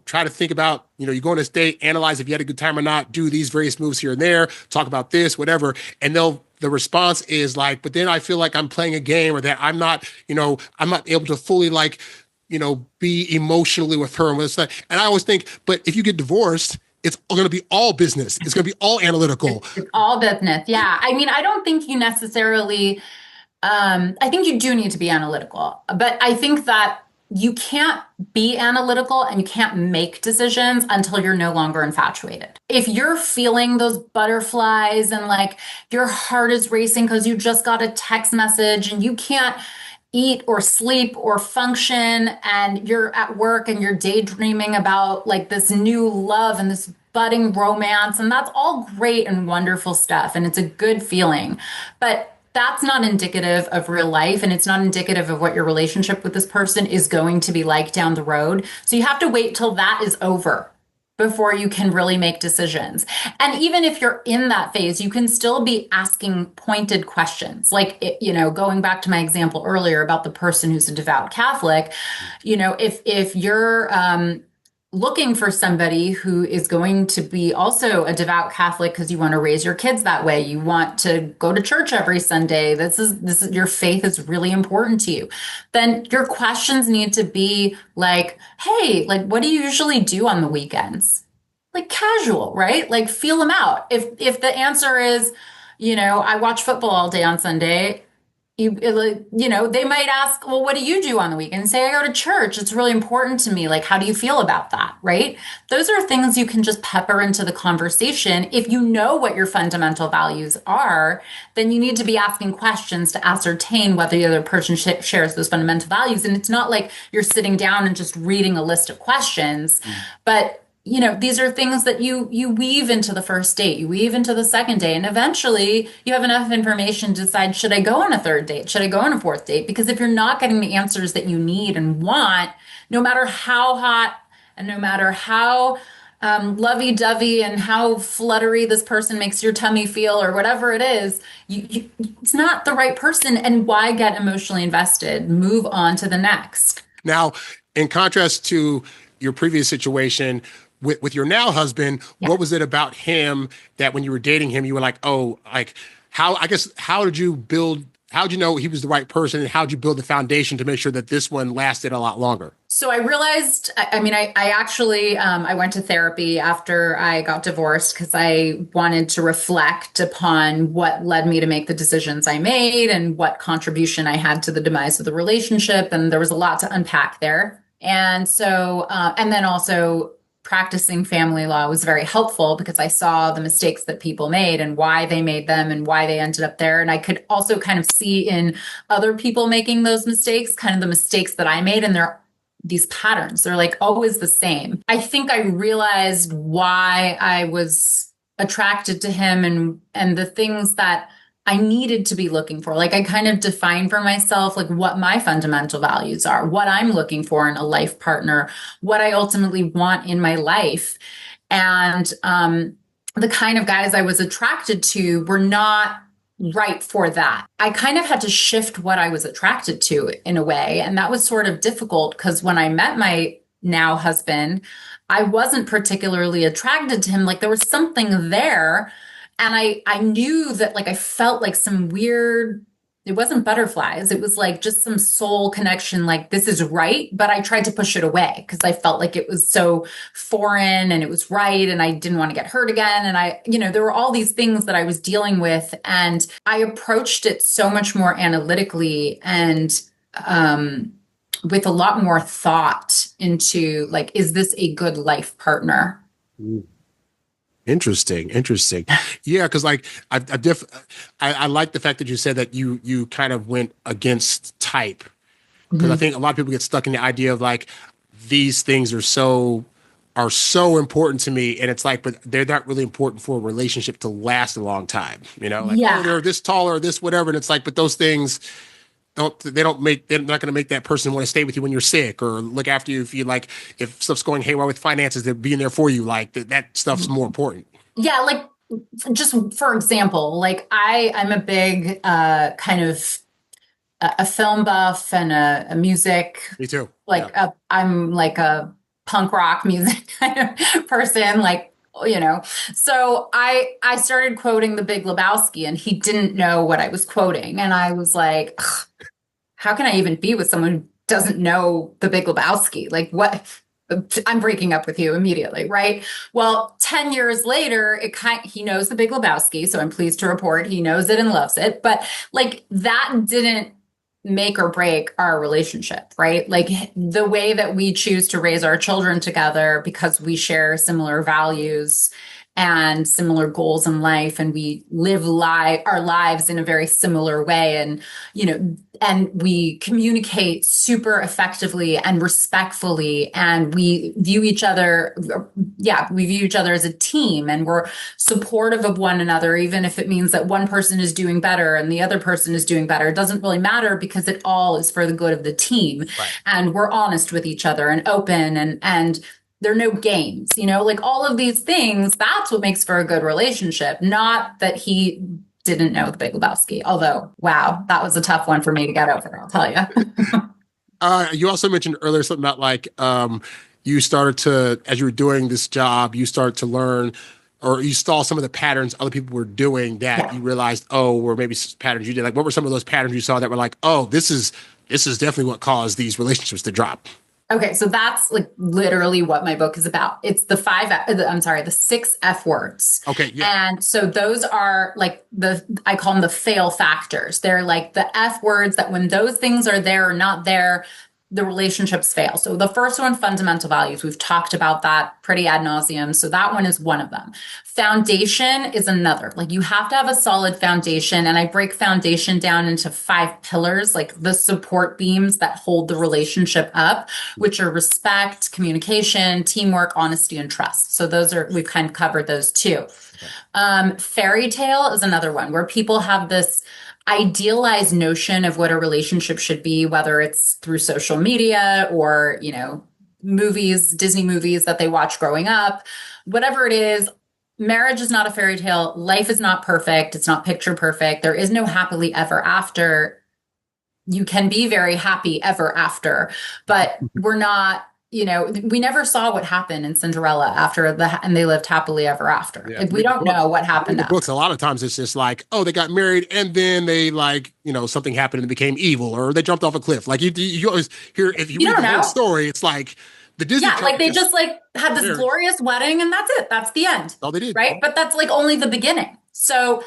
try to think about, you go on this date, analyze if you had a good time or not, do these various moves here and there, talk about this, whatever. And the response is like, but then I feel like I'm playing a game, or that I'm not able to fully like, be emotionally with her. And I always think, but if you get divorced, it's going to be all business. It's going to be all analytical. It's all business. Yeah. I mean, I don't think you necessarily, I think you do need to be analytical, but I think that you can't be analytical and you can't make decisions until you're no longer infatuated. If you're feeling those butterflies and like your heart is racing because you just got a text message and you can't eat or sleep or function, and you're at work and you're daydreaming about like this new love and this budding romance, and that's all great and wonderful stuff, and it's a good feeling, but that's not indicative of real life, and it's not indicative of what your relationship with this person is going to be like down the road. So you have to wait till that is over before you can really make decisions. And even if you're in that phase, you can still be asking pointed questions. Like, going back to my example earlier about the person who's a devout Catholic, if you're looking for somebody who is going to be also a devout Catholic because you want to raise your kids that way, you want to go to church every Sunday, this is your faith is really important to you, then your questions need to be like, hey, like, what do you usually do on the weekends? Like casual, right? Like feel them out. If the answer is, I watch football all day on Sunday, they might ask, well, what do you do on the weekend? Say, I go to church. It's really important to me. Like, how do you feel about that? Right? Those are things you can just pepper into the conversation. If you know what your fundamental values are, then you need to be asking questions to ascertain whether the other person shares those fundamental values. And it's not like you're sitting down and just reading a list of questions, but these are things that you weave into the first date, you weave into the second date, and eventually you have enough information to decide, should I go on a third date? Should I go on a fourth date? Because if you're not getting the answers that you need and want, no matter how hot and no matter how lovey-dovey and how fluttery this person makes your tummy feel or whatever it is, it's not the right person. And why get emotionally invested? Move on to the next. Now, in contrast to your previous situation, with your now husband, what was it about him that when you were dating him, you were like, oh, like how did you know he was the right person, and how did you build the foundation to make sure that this one lasted a lot longer? So I realized, I actually, I went to therapy after I got divorced because I wanted to reflect upon what led me to make the decisions I made and what contribution I had to the demise of the relationship. And there was a lot to unpack there. And so, and then also practicing family law was very helpful because I saw the mistakes that people made and why they made them and why they ended up there. And I could also kind of see in other people making those mistakes, kind of the mistakes that I made, and these patterns. They're like always the same. I think I realized why I was attracted to him and the things that I needed to be looking for. Like I kind of defined for myself, like what my fundamental values are, what I'm looking for in a life partner, what I ultimately want in my life. And the kind of guys I was attracted to were not right for that. I kind of had to shift what I was attracted to in a way. And that was sort of difficult because when I met my now husband, I wasn't particularly attracted to him. Like there was something there. And I knew that, like, I felt like some weird, it wasn't butterflies. It was like just some soul connection, like this is right. But I tried to push it away because I felt like it was so foreign and it was right. And I didn't want to get hurt again. And there were all these things that I was dealing with. And I approached it so much more analytically and with a lot more thought into, like, is this a good life partner? Interesting. Yeah, because like I like the fact that you said that you kind of went against type, because I think a lot of people get stuck in the idea of like these things are so important to me, and it's like, but they're not really important for a relationship to last a long time. Like oh, they're this tall or this whatever, and it's like, but those things they're not going to make that person want to stay with you when you're sick or look after you if stuff's going haywire with finances. They're being there for you. Like that stuff's more important. Yeah, like just for example, like I'm a big kind of a film buff and a music. Me too. Like I'm like a punk rock music kind of person. Like so I started quoting The Big Lebowski, and he didn't know what I was quoting, and I was like, how can I even be with someone who doesn't know The Big Lebowski? Like, what? I'm breaking up with you immediately, right? Well, 10 years later, he knows The Big Lebowski, so I'm pleased to report he knows it and loves it. But like that didn't make or break our relationship, right? Like the way that we choose to raise our children together because we share similar values and similar goals in life, and we live our lives in a very similar way, and we communicate super effectively and respectfully, and we view each other as a team, and we're supportive of one another, even if it means that one person is doing better and the other person is doing better. It doesn't really matter because it all is for the good of the team. Right. And we're honest with each other and open, and there are no games, like all of these things. That's what makes for a good relationship. Not that he didn't know The Big Lebowski. Although, wow, that was a tough one for me to get over, I'll tell you. You also mentioned earlier something about like you started to, as you were doing this job, you started to learn, or you saw some of the patterns other people were doing that you realized, or maybe patterns you did. Like, what were some of those patterns you saw that were like, oh, this is definitely what caused these relationships to drop? Okay, so that's like literally what my book is about. It's the 6 F words. Okay, yeah. And so those are like I call them the fail factors. They're like the F words that when those things are there or not there, the relationships fail. So the first one, fundamental values, we've talked about that pretty ad nauseum. So that one is one of them. Foundation is another. Like you have to have a solid foundation. And I break foundation down into 5 pillars, like the support beams that hold the relationship up, which are respect, communication, teamwork, honesty, and trust. So those are, we've kind of covered those too. Fairy tale is another one where people have this idealized notion of what a relationship should be, whether it's through social media or, movies, Disney movies that they watch growing up, whatever it is. Marriage is not a fairy tale. Life is not perfect. It's not picture perfect. There is no happily ever after. You can be very happy ever after, but we're not, we never saw what happened in Cinderella and they lived happily ever after. Yeah. Like, we don't know what happened. In the books, a lot of times it's just like, oh, they got married and then they something happened and became evil, or they jumped off a cliff. Like you always hear, if you read the whole story, it's like the Disney. Yeah, like they just had this glorious wedding and that's it. That's the end. All they did. Right. But that's like only the beginning. So,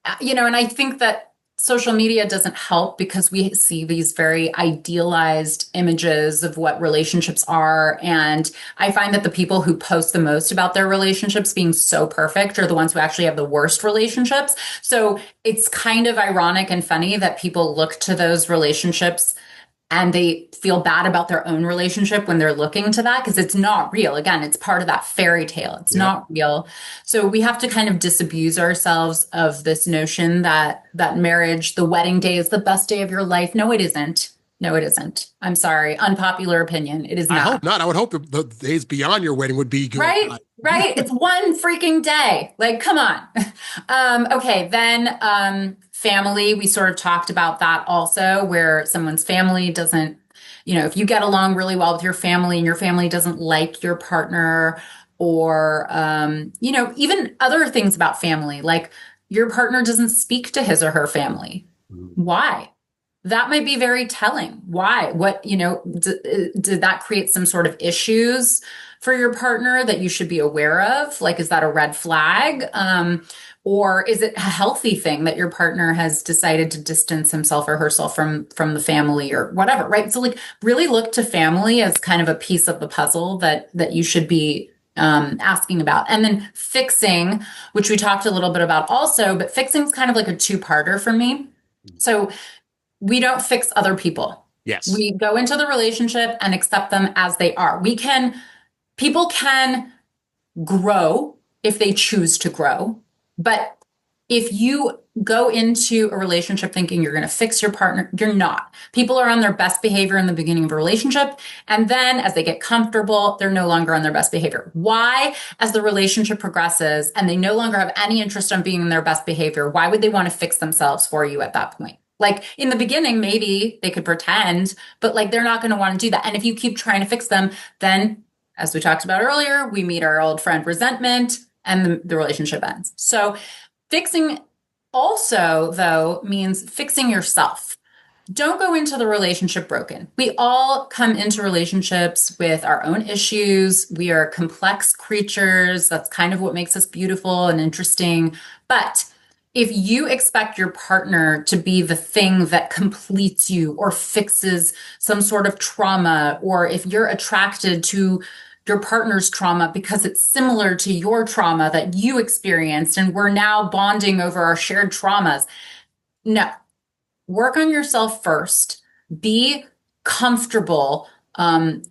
and I think that social media doesn't help because we see these very idealized images of what relationships are. And I find that the people who post the most about their relationships being so perfect are the ones who actually have the worst relationships. So it's kind of ironic and funny that people look to those relationships and they feel bad about their own relationship when they're looking to that, because it's not real. Again, it's part of that fairy tale. It's not real. So we have to kind of disabuse ourselves of this notion that marriage, the wedding day, is the best day of your life. No, it isn't. No, it isn't. I'm sorry. Unpopular opinion. It is not. I hope not. I would hope the days beyond your wedding would be good. Right? Right? It's one freaking day. Like, come on. Okay. Then, family, we sort of talked about that also, where someone's family doesn't, if you get along really well with your family and your family doesn't like your partner, or, even other things about family, like your partner doesn't speak to his or her family. Why? That might be very telling. Why? What, did that create some sort of issues for your partner that you should be aware of? Like, is that a red flag? Or is it a healthy thing that your partner has decided to distance himself or herself from the family or whatever, right? So like really look to family as kind of a piece of the puzzle that you should be asking about. And then fixing, which we talked a little bit about also, but fixing is kind of like a 2-parter for me. So we don't fix other people. Yes. We go into the relationship and accept them as they are. People can grow if they choose to grow. But if you go into a relationship thinking you're going to fix your partner, you're not. People are on their best behavior in the beginning of a relationship. And then as they get comfortable, they're no longer on their best behavior. Why? As the relationship progresses and they no longer have any interest in being in their best behavior, why would they want to fix themselves for you at that point? Like in the beginning, maybe they could pretend, but like they're not going to want to do that. And if you keep trying to fix them, then as we talked about earlier, we meet our old friend resentment, and the relationship ends. So fixing also, though, means fixing yourself. Don't go into the relationship broken. We all come into relationships with our own issues. We are complex creatures. That's kind of what makes us beautiful and interesting. But if you expect your partner to be the thing that completes you or fixes some sort of trauma, or if you're attracted to your partner's trauma because it's similar to your trauma that you experienced and we're now bonding over our shared traumas. No, work on yourself first. Be comfortable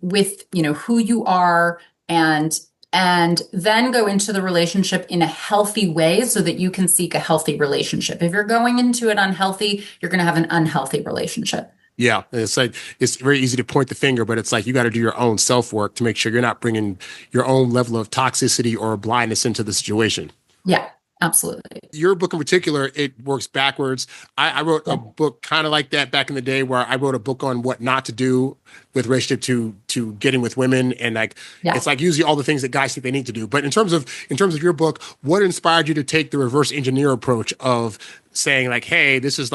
with who you are, and then go into the relationship in a healthy way so that you can seek a healthy relationship. If you're going into it unhealthy, you're going to have an unhealthy relationship. Yeah, it's like it's very easy to point the finger, but it's like you got to do your own self-work to make sure you're not bringing your own level of toxicity or blindness into the situation. Yeah, absolutely. Your book in particular, it works backwards. I wrote a book kind of like that back in the day, where I wrote a book on what not to do with relationship to getting with women, and it's like usually all the things that guys think they need to do. But in terms of your book, what inspired you to take the reverse engineer approach of saying like, hey, this is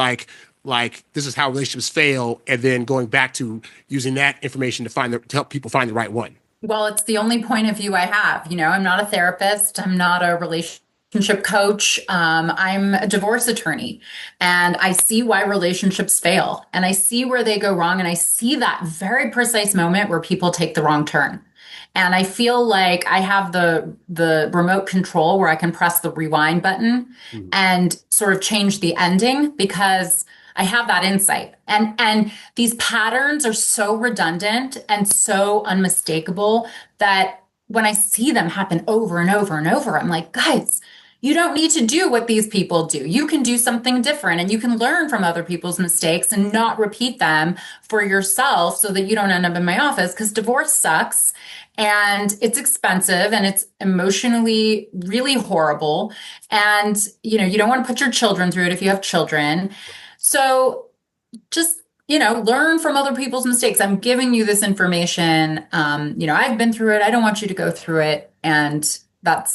this is how relationships fail, and then going back to using that information to help people find the right one? Well, it's the only point of view I have. I'm not a therapist. I'm not a relationship relationship coach. I'm a divorce attorney, and I see why relationships fail, and I see where they go wrong, and I see that very precise moment where people take the wrong turn. And I feel like I have the remote control where I can press the rewind button Mhm. and sort of change the ending because I have that insight. And these patterns are so redundant and so unmistakable that when I see them happen over and over and over, I'm like, guys, you don't need to do what these people do. You can do something different and you can learn from other people's mistakes and not repeat them for yourself so that you don't end up in my office because divorce sucks and it's expensive and it's emotionally really horrible. And, you don't want to put your children through it if you have children. So just, learn from other people's mistakes. I'm giving you this information. I've been through it. I don't want you to go through it. And that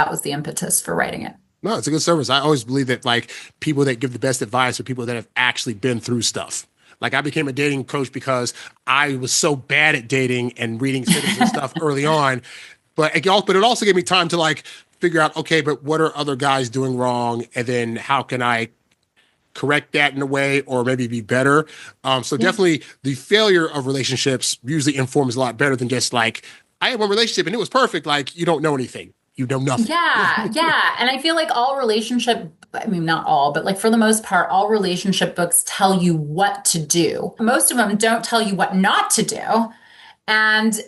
was the impetus for writing it. No, it's a good service. I always believe that like people that give the best advice are people that have actually been through stuff. Like I became a dating coach because I was so bad at dating and reading citizen stuff early on. But it also gave me time to like figure out, okay, but what are other guys doing wrong? And then how can I correct that in a way or maybe be better? So definitely the failure of relationships usually informs a lot better than just like, I had one relationship and it was perfect. Like you don't know anything. You know nothing. Yeah, yeah. And I feel like not all, but like for the most part, all relationship books tell you what to do. Most of them don't tell you what not to do. And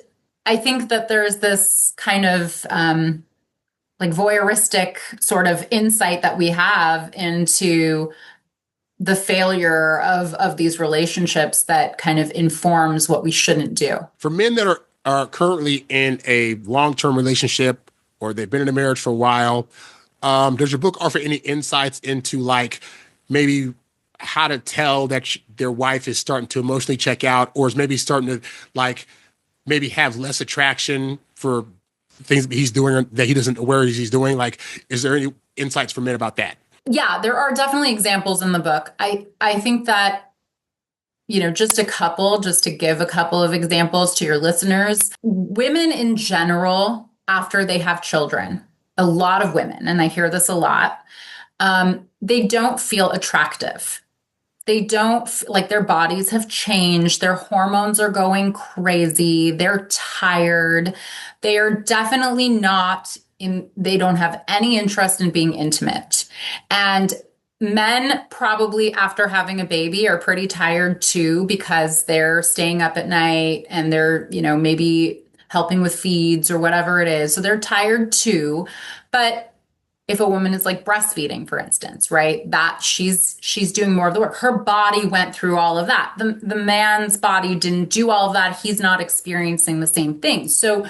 I think that there's this kind of like voyeuristic sort of insight that we have into the failure of these relationships that kind of informs what we shouldn't do. For men that are currently in a long-term relationship or they've been in a marriage for a while, does your book offer any insights into like maybe how to tell that their wife is starting to emotionally check out or is maybe starting to like maybe have less attraction for things that he's doing or that he doesn't aware he's doing? Like, is there any insights for men about that? Yeah, there are definitely examples in the book. I think that, just to give a couple of examples to your listeners, women in general, after they have children, a lot of women, and I hear this a lot, they don't feel attractive. They don't like their bodies have changed. Their hormones are going crazy. They're tired. They are definitely they don't have any interest in being intimate. And men probably after having a baby are pretty tired too, because they're staying up at night and they're, maybe helping with feeds or whatever it is. So they're tired too. But if a woman is like breastfeeding, for instance, right, that she's doing more of the work. Her body went through all of that. The man's body didn't do all of that. He's not experiencing the same thing. So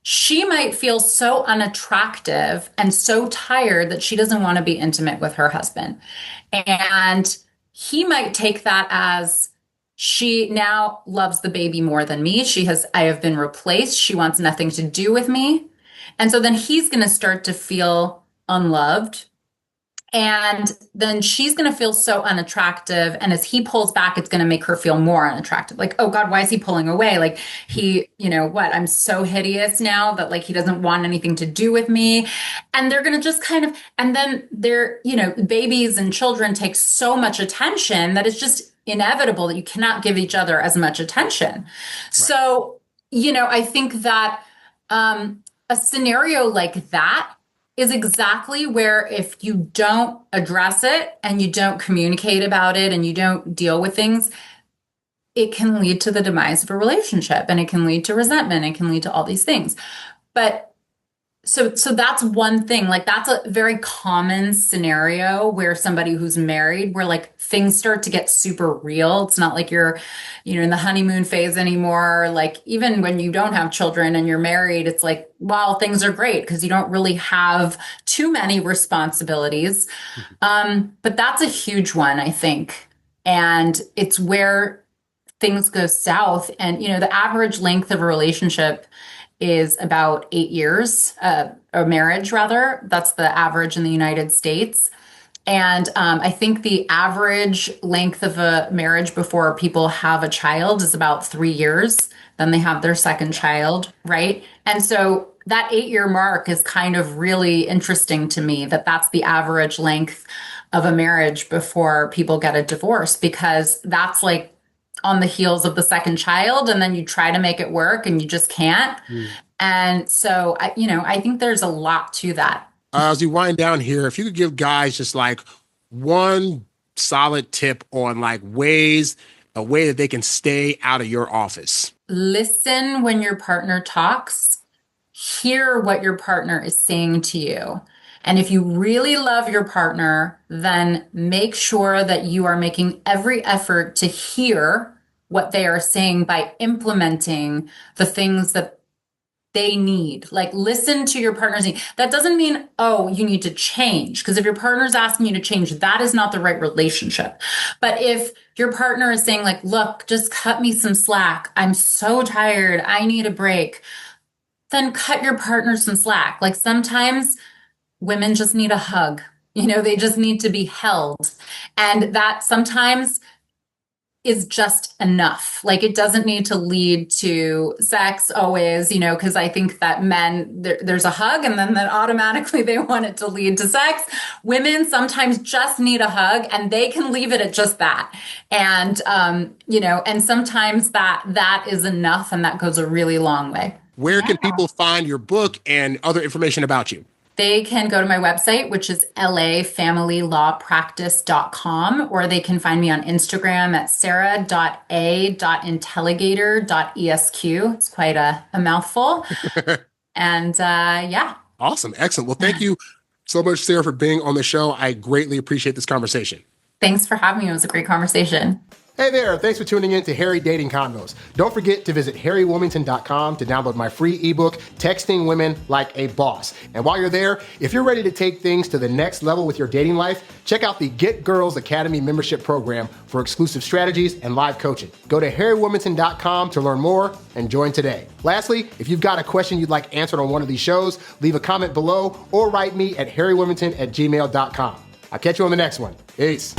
she might feel so unattractive and so tired that she doesn't want to be intimate with her husband. And he might take that as she now loves the baby more than me. I have been replaced. She wants nothing to do with me. And so then he's going to start to feel unloved. And then she's going to feel so unattractive. And as he pulls back, it's going to make her feel more unattractive. Like, oh God, why is he pulling away? Like I'm so hideous now that like, he doesn't want anything to do with me. And they're going to just and then babies and children take so much attention that it's just inevitable that you cannot give each other as much attention. Right. So, I think that a scenario like that is exactly where if you don't address it and you don't communicate about it and you don't deal with things, it can lead to the demise of a relationship and it can lead to resentment. It can lead to all these things. But so that's one thing. Like that's a very common scenario where somebody who's married, where like things start to get super real. It's not like you're, in the honeymoon phase anymore. Like even when you don't have children and you're married, it's like, wow, things are great because you don't really have too many responsibilities. But that's a huge one, I think. And it's where things go south. And, the average length of a relationship is about 8 years, or marriage rather. That's the average in the United States. And I think the average length of a marriage before people have a child is about 3 years. Then they have their second child, right? And so that 8-year mark is kind of really interesting to me, that that's the average length of a marriage before people get a divorce, because that's like on the heels of the second child, and then you try to make it work and you just can't. And so, I think there's a lot to that. As we wind down here, if you could give guys just like one solid tip on like a way that they can stay out of your office. Listen when your partner talks, hear what your partner is saying to you. And if you really love your partner, then make sure that you are making every effort to hear what they are saying by implementing the things that they need. Like, listen to your partner's need. That doesn't mean, oh, you need to change. Because if your partner's asking you to change, that is not the right relationship. But if your partner is saying like, look, just cut me some slack. I'm so tired. I need a break. Then cut your partner some slack. Like, sometimes women just need a hug. They just need to be held. And that sometimes is just enough. Like, it doesn't need to lead to sex always, because I think that men, there's a hug and then automatically they want it to lead to sex. Women sometimes just need a hug and they can leave it at just that. And, and sometimes that is enough, and that goes a really long way. Where can people find your book and other information about you? They can go to my website, which is lafamilylawpractice.com, or they can find me on Instagram at sarah.a.intelligator.esq. It's quite a mouthful. And yeah. Awesome. Excellent. Well, thank you so much, Sarah, for being on the show. I greatly appreciate this conversation. Thanks for having me. It was a great conversation. Hey there, thanks for tuning in to Harry Dating Convos. Don't forget to visit HarryWilmington.com to download my free ebook, Texting Women Like a Boss. And while you're there, if you're ready to take things to the next level with your dating life, check out the Get Girls Academy membership program for exclusive strategies and live coaching. Go to HarryWilmington.com to learn more and join today. Lastly, if you've got a question you'd like answered on one of these shows, leave a comment below or write me at HarryWilmington@gmail.com. I'll catch you on the next one. Peace.